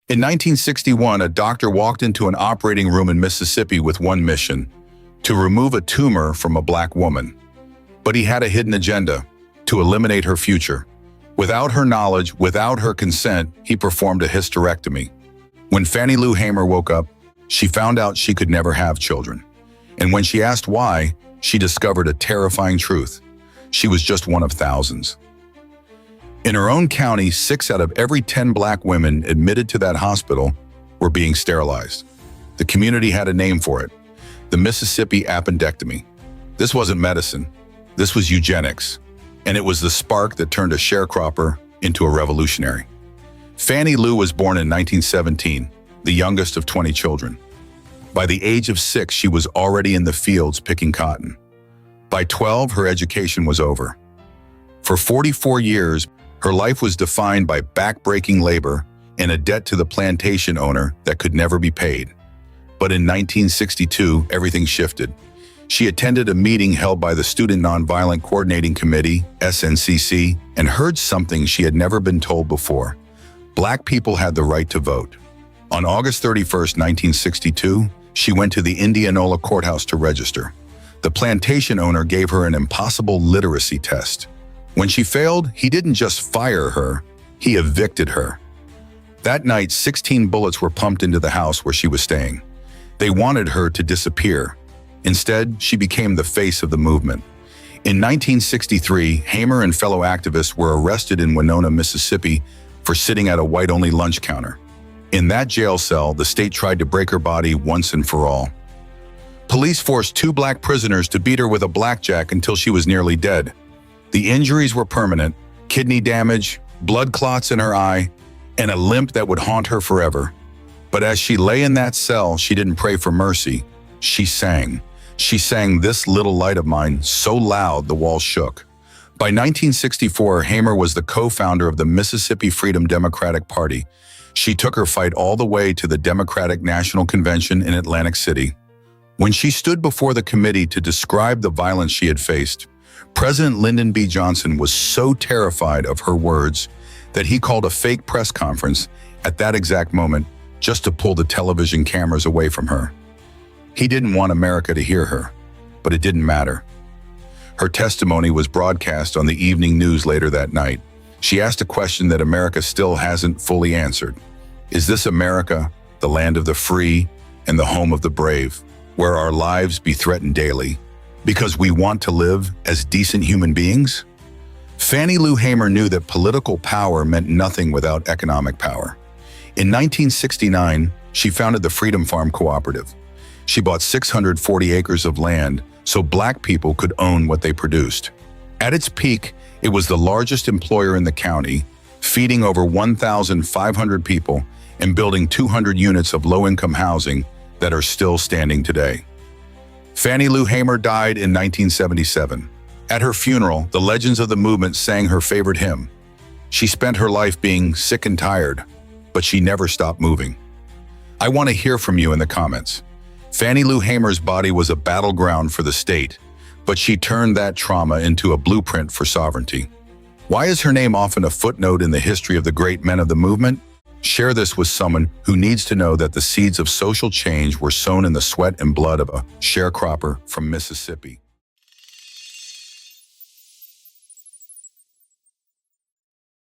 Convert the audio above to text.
In 1961, a doctor walked into an operating room in Mississippi with one mission: to remove a tumor from a black woman. But he had a hidden agenda: to eliminate her future. Without her knowledge, without her consent, he performed a hysterectomy. When Fanny Lou Hamer woke up, she found out she could never have children. And when she asked why, she discovered a terrifying truth: she was just one of thousands. In her own county, 6 out of every 10 black women admitted to that hospital were being sterilized. The community had a name for it: the Mississippi appendectomy. This wasn't medicine. This was eugenics. And it was the spark that turned a sharecropper into a revolutionary. Fanny Lou was born in 1917, the youngest of 20 children. By the age of 6, she was already in the fields picking cotton. By 12, her education was over. For 44 years, her life was defined by back-breaking labor and a debt to the plantation owner that could never be paid. But in 1962, everything shifted. She attended a meeting held by the Student Nonviolent Coordinating Committee, SNCC, and heard something she had never been told before: black people had the right to vote. On August 31, 1962, she went to the Indianola courthouse to register. The plantation owner gave her an impossible literacy test. When she failed, he didn't just fire her, he evicted her. That night, 16 bullets were pumped into the house where she was staying. They wanted her to disappear. Instead, she became the face of the movement. In 1963, Hamer and fellow activists were arrested in Winona, Mississippi, for sitting at a white-only lunch counter. In that jail cell, the state tried to break her body once and for all. Police forced 2 black prisoners to beat her with a blackjack until she was nearly dead. The injuries were permanent: kidney damage, blood clots in her eye, and a limp that would haunt her forever. But as she lay in that cell, she didn't pray for mercy. She sang. She sang "This Little Light of Mine" so loud the walls shook. By 1964, Hamer was the co-founder of the Mississippi Freedom Democratic Party. She took her fight all the way to the Democratic National Convention in Atlantic City. When she stood before the committee to describe the violence she had faced, President Lyndon B. Johnson was so terrified of her words that he called a fake press conference at that exact moment just to pull the television cameras away from her. He didn't want America to hear her, but it didn't matter. Her testimony was broadcast on the evening news later that night. She asked a question that America still hasn't fully answered. Is this America, the land of the free and the home of the brave, where our lives be threatened daily because we want to live as decent human beings? Fanny Lou Hamer knew that political power meant nothing without economic power. In 1969, she founded the Freedom Farm Cooperative. She bought 640 acres of land so black people could own what they produced. At its peak, it was the largest employer in the county, feeding over 1,500 people and building 200 units of low-income housing that are still standing today. Fanny Lou Hamer died in 1977. At her funeral, the legends of the movement sang her favorite hymn. She spent her life being sick and tired, but she never stopped moving. I want to hear from you in the comments. Fanny Lou Hamer's body was a battleground for the state, but she turned that trauma into a blueprint for sovereignty. Why is her name often a footnote in the history of the great men of the movement? Share this with someone who needs to know that the seeds of social change were sown in the sweat and blood of a sharecropper from Mississippi.